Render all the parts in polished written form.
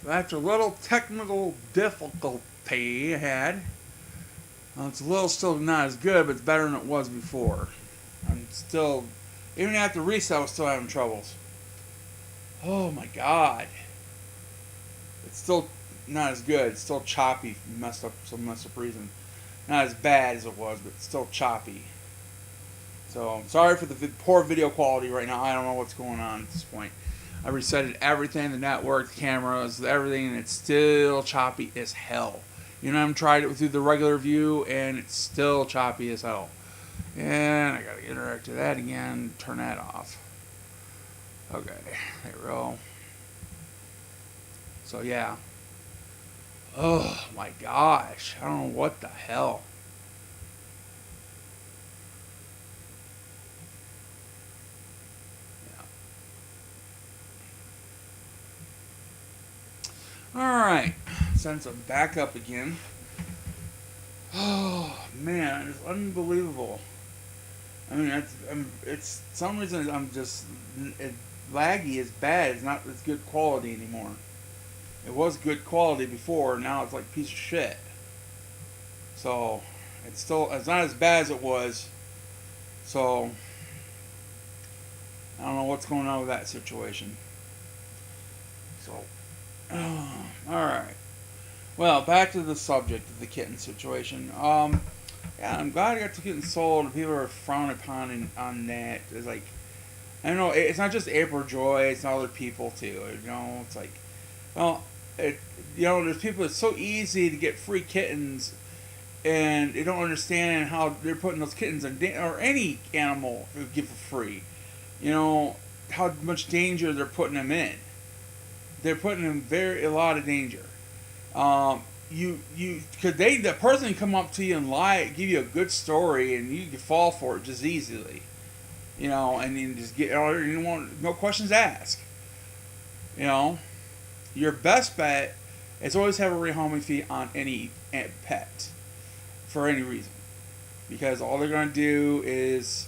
After a little technical difficulty I had, it's a little still not as good, but it's better than it was before. I'm still, even after reset, I was still having troubles. Oh my god. It's still not as good. It's still choppy, messed up, some messed up reason. Not as bad as it was, but still choppy. So, sorry for the poor video quality right now. I don't know what's going on at this point. I resetted everything, the network, the cameras, everything, and it's still choppy as hell. You know, I've tried it through the regular view, and it's still choppy as hell. And I gotta interact with that again, turn that off. Okay, there we go. So, yeah. Oh my gosh, I don't know what the hell. Alright, since I'm back up again. Oh man, it's unbelievable. I mean, it's some reason I'm just laggy is bad. It's not as good quality anymore. It was good quality before. Now it's like a piece of shit. So it's not as bad as it was. So I don't know what's going on with that situation. So all right. Well, back to the subject of the kitten situation. Yeah, I'm glad I got the kitten sold. People are frowning upon on that. It's like, I don't know. It's not just April Joy. It's other people too. You know, it's like, well, there's people. It's so easy to get free kittens, and they don't understand how they're putting those kittens in or any animal you give for free. You know how much danger they're putting them in. They're putting them a lot of danger. Could the person can come up to you and lie, give you a good story, and you can fall for it just easily, you know, and you just get, you want no questions asked. You know, your best bet is always have a rehoming fee on any pet for any reason, because all they're going to do is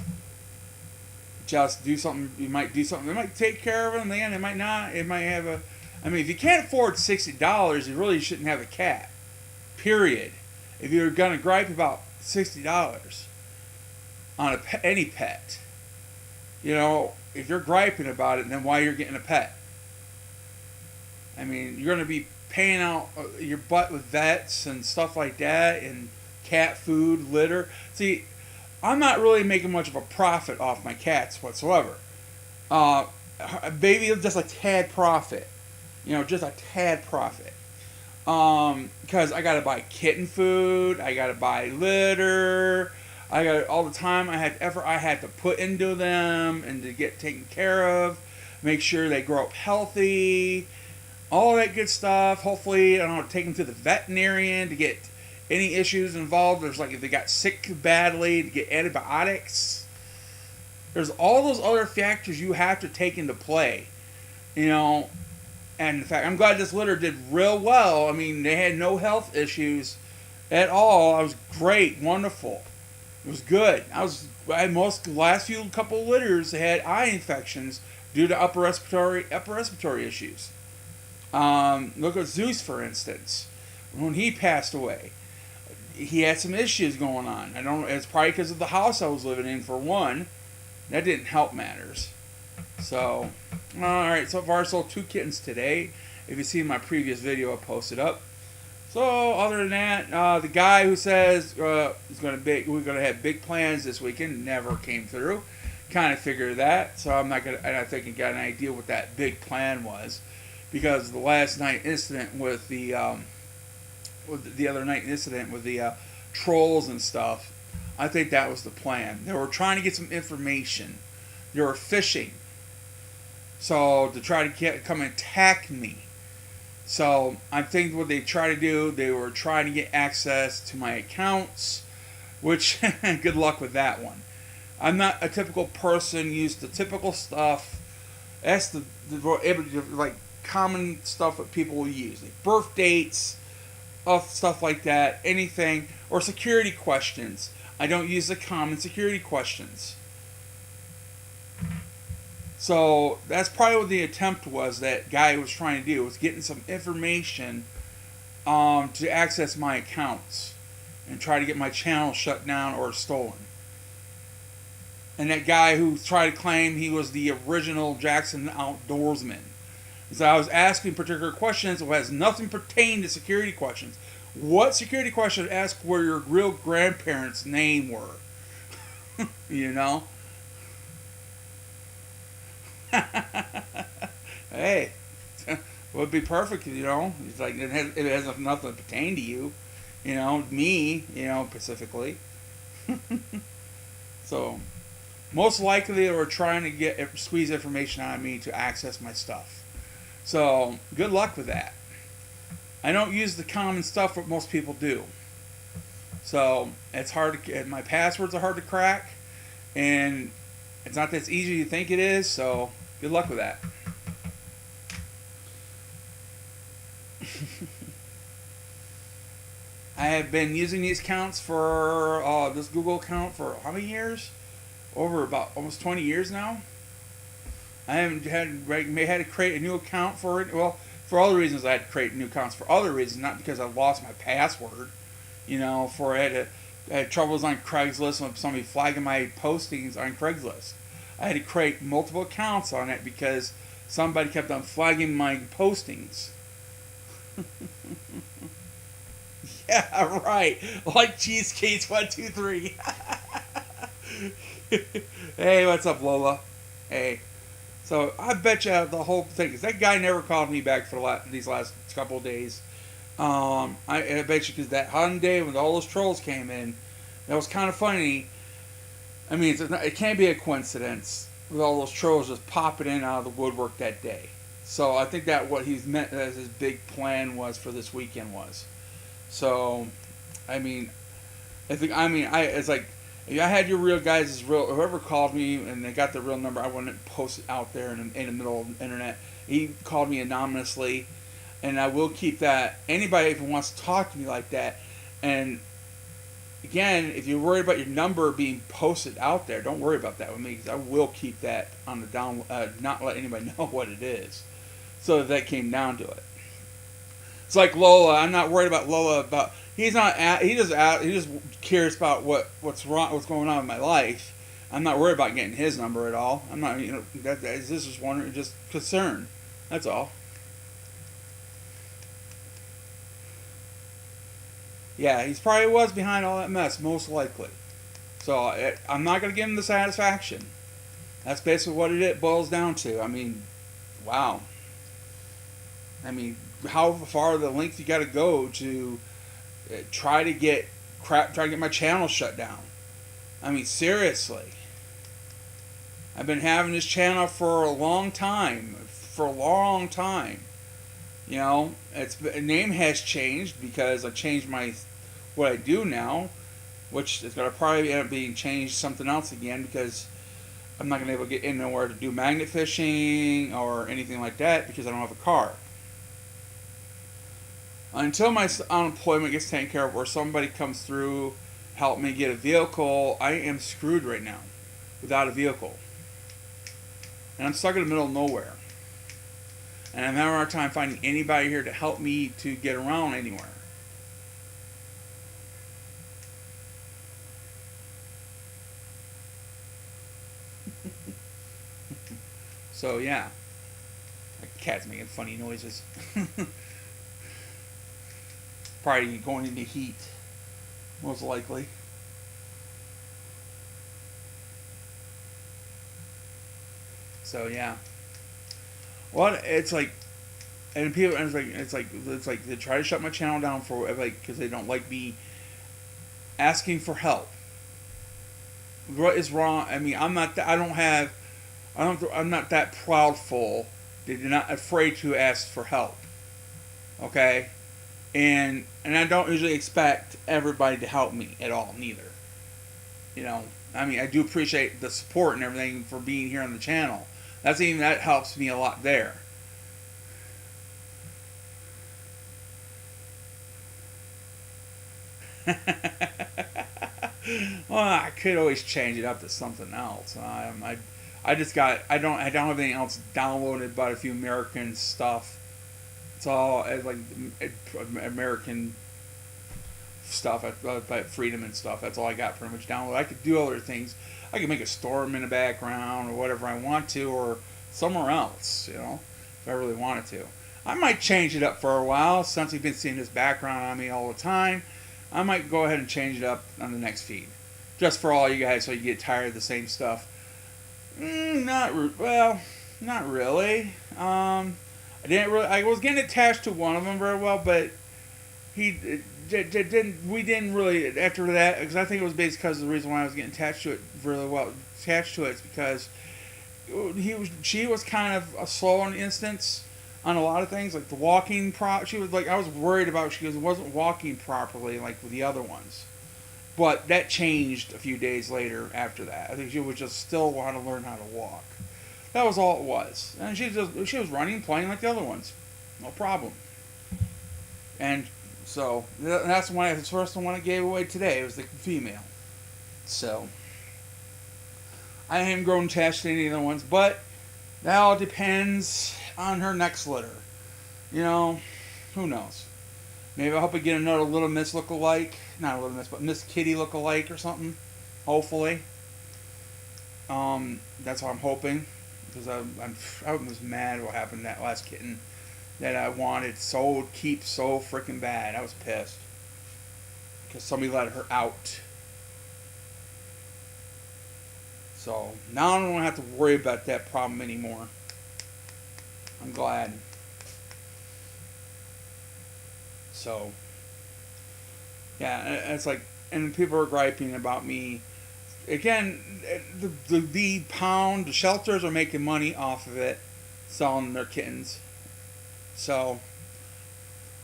just do something. You might do something. They might take care of them, then they might not. It might have a. I mean, if you can't afford $60, you really shouldn't have a cat. Period. If you're gonna gripe about $60 on any pet, you know, if you're griping about it, then why you're getting a pet? I mean, you're gonna be paying out your butt with vets and stuff like that, and cat food, litter. See, I'm not really making much of a profit off my cats whatsoever. Maybe just a tad profit. You know, just a tad profit. Because I gotta buy kitten food, I gotta buy litter, I got all the time I had to put into them and to get taken care of, make sure they grow up healthy, all that good stuff. Hopefully, I don't know, take them to the veterinarian to get any issues involved. There's like if they got sick badly, to get antibiotics. There's all those other factors you have to take into play, you know. And in fact, I'm glad this litter did real well. I mean, they had no health issues at all. It was great, wonderful. It was good. The last few couple of litters had eye infections due to upper respiratory issues. Look at Zeus, for instance. When he passed away, he had some issues going on. I don't know. It's probably because of the house I was living in, for one. That didn't help matters. So, alright, so far I sold 2 kittens today. If you've seen my previous video, I posted up. So, other than that, the guy who says we're going to have big plans this weekend never came through. Kind of figured that, so I'm not going to, I think I got an idea what that big plan was. Because the last night incident with the other night incident with the trolls and stuff, I think that was the plan. They were trying to get some information. They were fishing. So, to try to come and attack me. So, I think what they tried to do, they were trying to get access to my accounts, which, good luck with that one. I'm not a typical person, used to typical stuff. That's like common stuff that people will use, like birth dates, stuff like that, anything, or security questions. I don't use the common security questions. So that's probably what the attempt was. That guy was trying to do was getting some information to access my accounts and try to get my channel shut down or stolen. And that guy who tried to claim he was the original Jackson outdoorsman. So I was asking particular questions that has nothing pertaining to security questions. What security question ask where your real grandparents' name were? You know? Hey, would be perfect, you know? It's like it has nothing to pertain to you. You know, me, you know, specifically. So, most likely they were trying to squeeze information out of me to access my stuff. So, good luck with that. I don't use the common stuff what most people do. So, it's hard to, my passwords are hard to crack, and it's not as easy as you think it is, so good luck with that. I have been using these accounts for this Google account for how many years? Over about almost 20 years now. I haven't had to create a new account for it. Well, for other reasons I had to create new accounts. For other reasons, not because I lost my password. You know, I had troubles on Craigslist with somebody flagging my postings on Craigslist. I had to create multiple accounts on it because somebody kept on flagging my postings. Yeah, right. Like Cheesecakes 123. Hey, what's up, Lola? Hey. So I bet you the whole thing, because that guy never called me back for these last couple of days. I bet you because that one day when all those trolls came in, that was kind of funny. I mean, it can't be a coincidence with all those trolls just popping in out of the woodwork that day. So I think that what he's meant as his big plan was for this weekend was. So, I mean, it's like, if I had your real guys' whoever called me and they got the real number, I wouldn't post it out there in the middle of the internet. He called me anonymously, and I will keep that. Anybody if wants to talk to me like that, and again, if you're worried about your number being posted out there, don't worry about that with me, because I will keep that on the down, not let anybody know what it is. So that came down to it. It's like Lola. I'm not worried about Lola. He just curious about what's wrong, what's going on in my life. I'm not worried about getting his number at all. I'm not, this is wondering, just concerned. That's all. Yeah, he's probably was behind all that mess, most likely. So I'm not gonna give him the satisfaction. That's basically what it boils down to. I mean, wow. I mean, how far the length you got to go to try to get my channel shut down? I mean, seriously. I've been having this channel for a long time. You know, the name has changed because I changed what I do now, which is gonna probably end up being changed something else again because I'm not gonna be able to get in nowhere to do magnet fishing or anything like that because I don't have a car. Until my unemployment gets taken care of or somebody comes through, help me get a vehicle, I am screwed right now without a vehicle. And I'm stuck in the middle of nowhere. And I'm having a hard time finding anybody here to help me to get around anywhere. So, yeah. My cat's making funny noises. Probably going into heat, most likely. So yeah. Well, it's like, and people, and it's like they try to shut my channel down for because they don't like me asking for help. What is wrong? I mean, I'm not that proudful. They're not afraid to ask for help. Okay. And I don't usually expect everybody to help me at all, neither. You know, I mean, I do appreciate the support and everything for being here on the channel. That helps me a lot there. Well, I could always change it up to something else. I I don't have anything else downloaded but a few American stuff. It's all like American stuff, like Freedom and stuff. That's all I got pretty much downloaded. I could do other things. I could make a storm in the background or whatever I want to, or somewhere else, if I really wanted to. I might change it up for a while since you've been seeing this background on me all the time. I might go ahead and change it up on the next feed, just for all you guys, so you get tired of the same stuff. Not really. I didn't really. I was getting attached to one of them very well, but he didn't. We didn't really after that, because I think it was based because of the reason why I was getting attached to it really well. Attached to it is because she was kind of a slow on instance on a lot of things, like the walking. She was like, I was worried about. She wasn't walking properly like with the other ones. But that changed a few days later after that. I think she would just still want to learn how to walk. That was all it was. And she was running, playing like the other ones. No problem. And so that's the first one I gave away today. It was the female. So I haven't grown attached to any of the ones, but that all depends on her next litter. Who knows? Maybe I hope I get another Little Miss look-alike. Not a Little Miss, but Miss Kitty look-alike or something. Hopefully. That's what I'm hoping. Because I was mad what happened to that last kitten that I wanted so keep so freaking bad. I was pissed. Because somebody let her out. So, now I don't have to worry about that problem anymore. I'm glad. So, yeah, it's like, and people are griping about me. Again, the pound, the shelters are making money off of it, selling their kittens. So,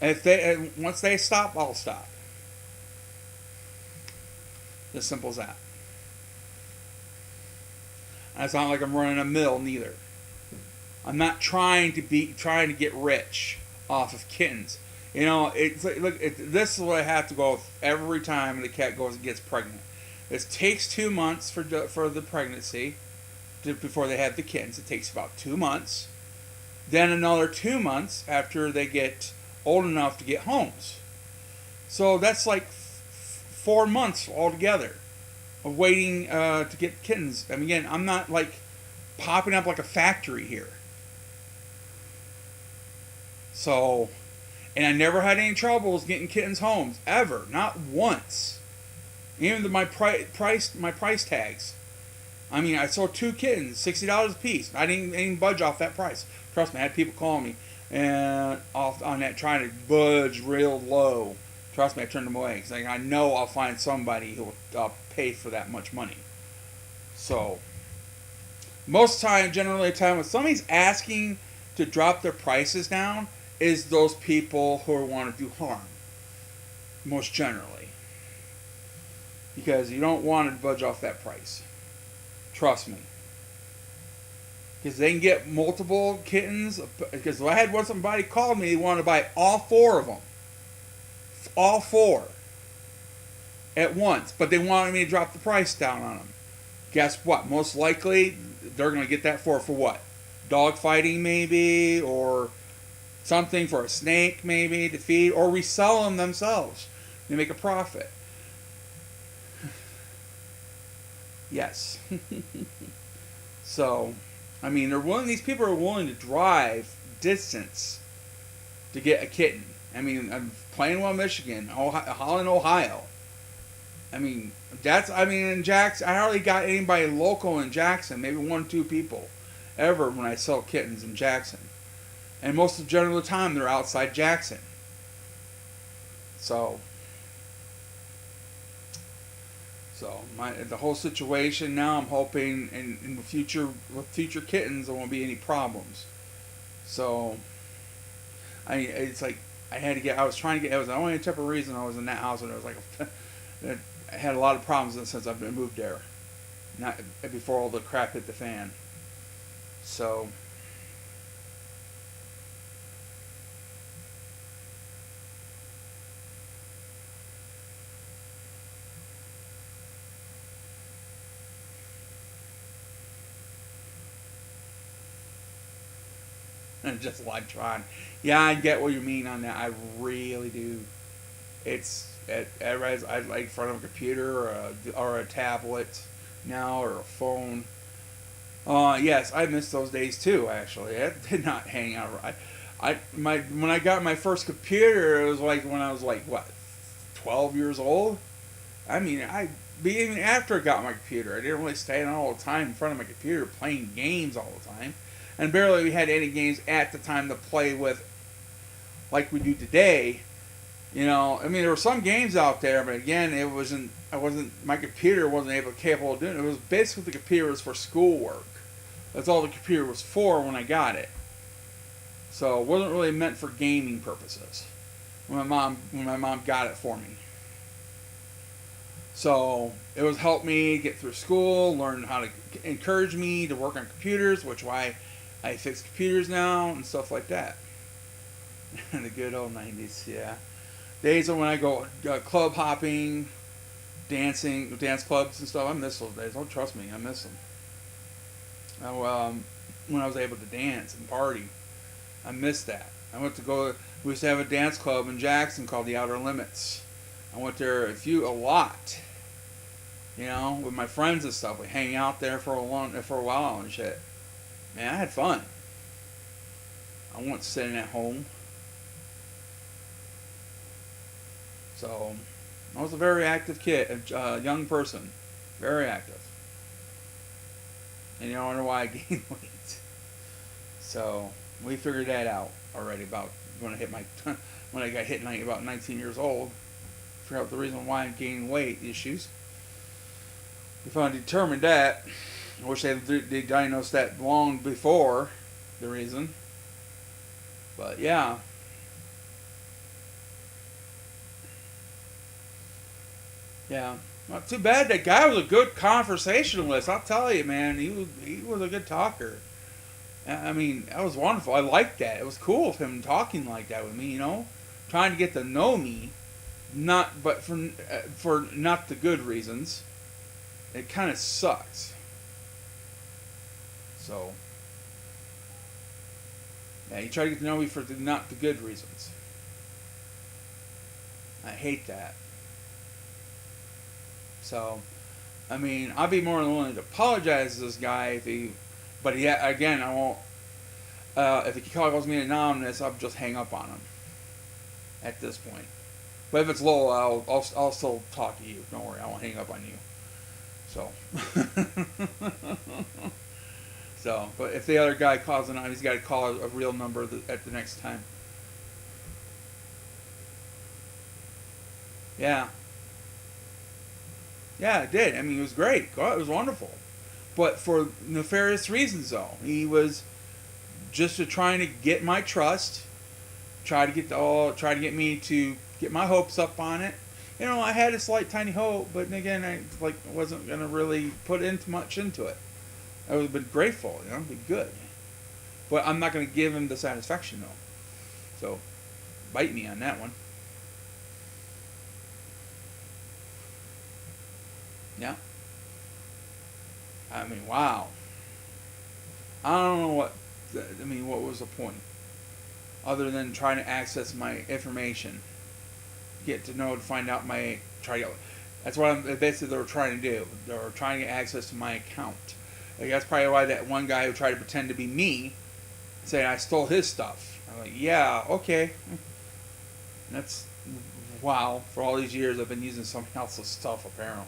once they stop, I'll stop. As simple as that. And it's not like I'm running a mill, neither. I'm not trying to get rich off of kittens. It's like, look. This is what I have to go with every time the cat gets pregnant. It takes 2 months for the pregnancy, before they have the kittens. It takes about 2 months. Then another 2 months after they get old enough to get homes. So that's like 4 months altogether of waiting to get kittens. I mean, again, I'm not like popping up like a factory here. So. And I never had any troubles getting kittens homes, ever, not once. Even my price tags. I mean, I sold 2 kittens, $60 a piece. I didn't even budge off that price. Trust me, I had people calling me and off on that, trying to budge real low. Trust me, I turned them away because I know I'll find somebody who will pay for that much money. So, most time, generally, when somebody's asking to drop their prices down, is those people who want to do harm, most generally. Because you don't want to budge off that price. Trust me. Because they can get multiple kittens. Because I had somebody called me, they wanted to buy all 4 of them. All 4. At once. But they wanted me to drop the price down on them. Guess what? Most likely, they're going to get that for what? Dog fighting maybe, or something for a snake, maybe, to feed, or resell them themselves. They make a profit. Yes. So, I mean, these people are willing to drive distance to get a kitten. I mean, I'm Plainwell, Michigan, Holland, Ohio. I mean, in Jackson, I hardly got anybody local in Jackson, maybe 1 or 2 people, ever when I sell kittens in Jackson. And most of the time, they're outside Jackson. So the whole situation now, I'm hoping in the future, with future kittens, there won't be any problems. So, it's like, I was trying to get, it was the only type of reason I was in that house, and it was like, I had a lot of problems since I've been moved there. Not before all the crap hit the fan. So, just electronic. Yeah, I get what you mean on that. I really do. I like in front of a computer or a tablet now or a phone. Yes, I miss those days too. Actually, I did not hang out. When I got my first computer, it was like when I was like what, 12 years old. I mean, even after I got my computer, I didn't really stay on all the time in front of my computer playing games all the time, and barely we had any games at the time to play with like we do today. You know, I mean, there were some games out there, but again, it wasn't. My computer wasn't capable of doing it. It was basically the computer was for schoolwork. That's all the computer was for when I got it. So it wasn't really meant for gaming purposes when my mom got it for me. So it was helped me get through school, learn how to encourage me to work on computers, which why I fix computers now and stuff like that. The good old 90s, yeah. Days when I go club hopping, dancing, dance clubs and stuff. I miss those days. Don't trust me, I miss them. When I was able to dance and party, I missed that. We used to have a dance club in Jackson called the Outer Limits. I went there a lot, you know, with my friends and stuff. We hang out there for a while and shit. Man, I had fun. I wasn't sitting at home. So, I was a very active kid, a young person, very active. And you don't wonder why I gained weight. So, we figured that out already about when I got hit about 19 years old. Figure out the reason why I'm gaining weight issues. We finally determined that. I wish they diagnosed that long before the reason. But yeah. Yeah. Not too bad. That guy was a good conversationalist. I'll tell you, man. He was a good talker. I mean, that was wonderful. I liked that. It was cool of him talking like that with me, you know? Trying to get to know me. But for not the good reasons. It kind of sucks. So, yeah, he tried to get to know me for not the good reasons. I hate that. So, I mean, I'd be more than willing to apologize to this guy but yeah, again, I won't. If he calls me anonymous, I'll just hang up on him. At this point, but if it's low, I'll still talk to you. Don't worry, I won't hang up on you. So, but if the other guy calls anonymous, he's got to call a real number at the next time. Yeah. Yeah, it did. I mean, it was great. God, it was wonderful. But for nefarious reasons, though. He was just trying to get my trust, try to get me to get my hopes up on it. You know, I had a slight tiny hope, but again, I wasn't gonna really put much into it. I would have been grateful, you know, be good. But I'm not gonna give him the satisfaction though. So, bite me on that one. Yeah. I mean, wow. I don't know what was the point? Other than trying to access my information. Find out that's what basically they were trying to do. They were trying to get access to my account. Like, that's probably why that one guy who tried to pretend to be me, saying I stole his stuff. I'm like, yeah, okay. That's, wow. For all these years I've been using somebody else's stuff, apparently.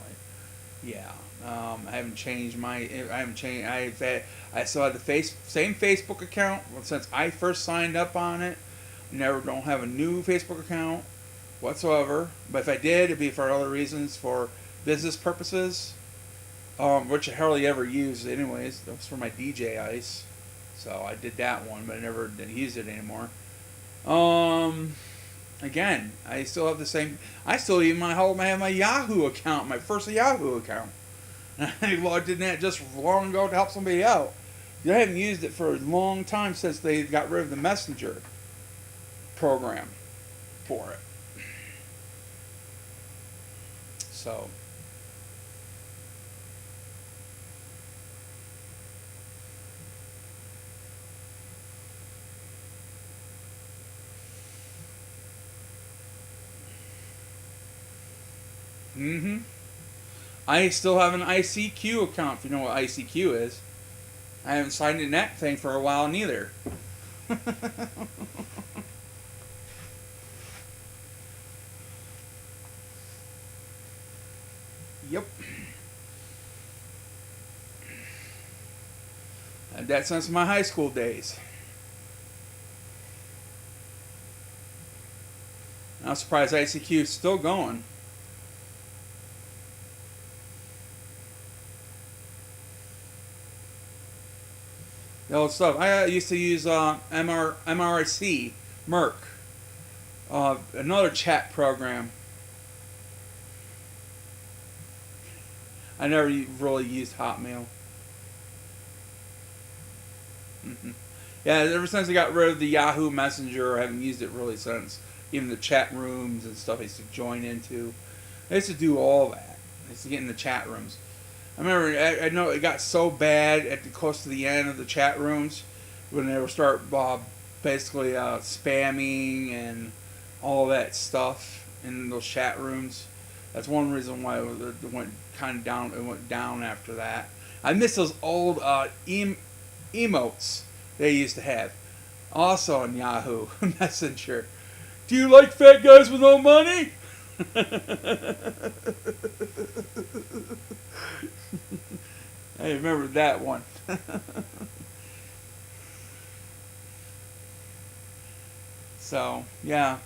Yeah. I haven't changed I still have the same Facebook account since I first signed up on it. Don't have a new Facebook account whatsoever. But if I did, it'd be for other reasons, for business purposes, which I hardly ever use anyways. That was for my DJ ice. So I did that one, but I never used it anymore. Again, I still have the same. I still even have my Yahoo account, my first Yahoo account. I logged in that just long ago to help somebody out. I haven't used it for a long time since they got rid of the Messenger program for it. So, Mm-hmm. I still have an ICQ account, if you know what ICQ is. I haven't signed in that thing for a while neither. Yep. Had that since my high school days. I'm surprised ICQ is still going. The old stuff. I used to use MRC, Merc, another chat program. I never really used Hotmail. Hmm. Yeah, ever since I got rid of the Yahoo Messenger, I haven't used it really since. Even the chat rooms and stuff I used to join into. I used to do all that. I used to get in the chat rooms. I remember, I know it got so bad at the close to the end of the chat rooms when they would start basically spamming and all that stuff in those chat rooms. That's one reason why it went kind of down. It went down after that. I miss those old emotes they used to have, also on Yahoo Messenger. Do you like fat guys with no money? I remember that one. So, yeah.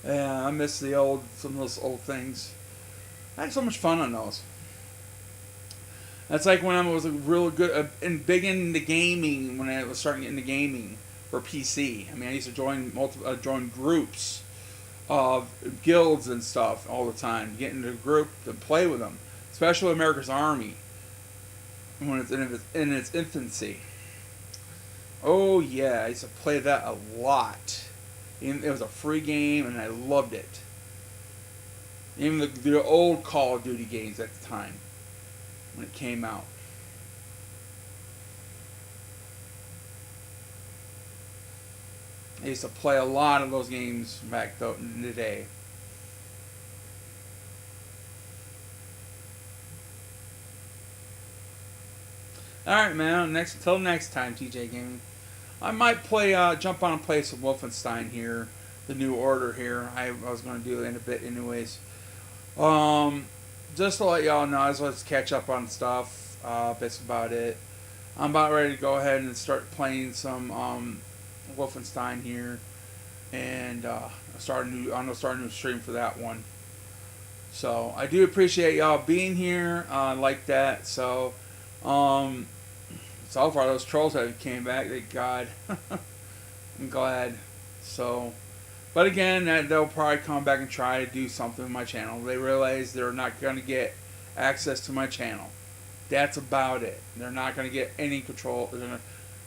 Yeah, I miss some of those old things. I had so much fun on those. That's like when I was a real good and big into gaming. When I was starting to get into gaming for PC, I mean, I used to join groups of guilds and stuff all the time. Get into a group to play with them, especially America's Army when it's in its infancy. Oh yeah, I used to play that a lot. It was a free game, and I loved it. Even the old Call of Duty games at the time when it came out. I used to play a lot of those games back in the day. All right, man. Till next time, TJ Gaming. I might jump on and play some Wolfenstein here, the New Order here. I was going to do it in a bit, anyways. Um, just to let y'all know, let's catch up on stuff. That's about it. I'm about ready to go ahead and start playing some Wolfenstein here, and I'm gonna start a new stream for that one. So I do appreciate y'all being here like that. So um, so far those trolls that came back, thank God. I'm glad. So, but again, they'll probably come back and try to do something with my channel. They realize they're not gonna get access to my channel. That's about it. They're not gonna get any control.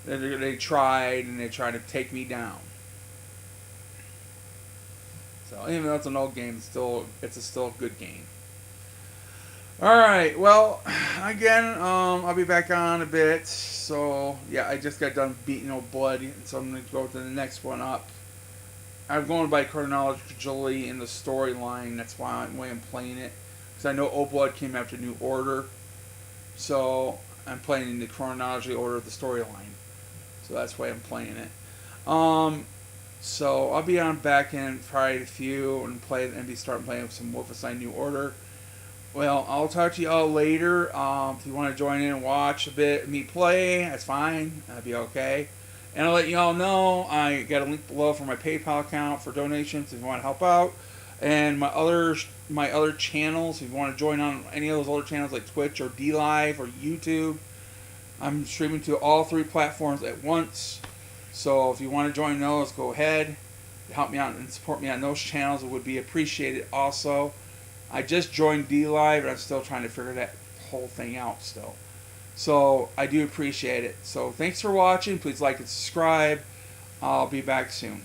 They tried and they tried to take me down. So even though it's an old game, it's still a good game. All right. Well, again, I'll be back on a bit. So yeah, I just got done beating old blood, so I'm gonna go to the next one up. I'm going by chronologically in the storyline. That's why I'm playing it, because I know old blood came after New Order, so I'm playing in the chronological order of the storyline. So that's why I'm playing it. So I'll be on back in probably a few and be starting playing with some Wolfenstein New Order. Well, I'll talk to y'all later. If you want to join in and watch a bit of me play, that's fine. That'd be okay. And I'll let y'all know I got a link below for my PayPal account for donations if you want to help out, and my other channels. If you want to join on any of those other channels like Twitch or DLive or YouTube, I'm streaming to all three platforms at once. So if you want to join those, go ahead. Help me out and support me on those channels. It would be appreciated also. I just joined DLive and I'm still trying to figure that whole thing out still. So I do appreciate it. So thanks for watching. Please like and subscribe. I'll be back soon.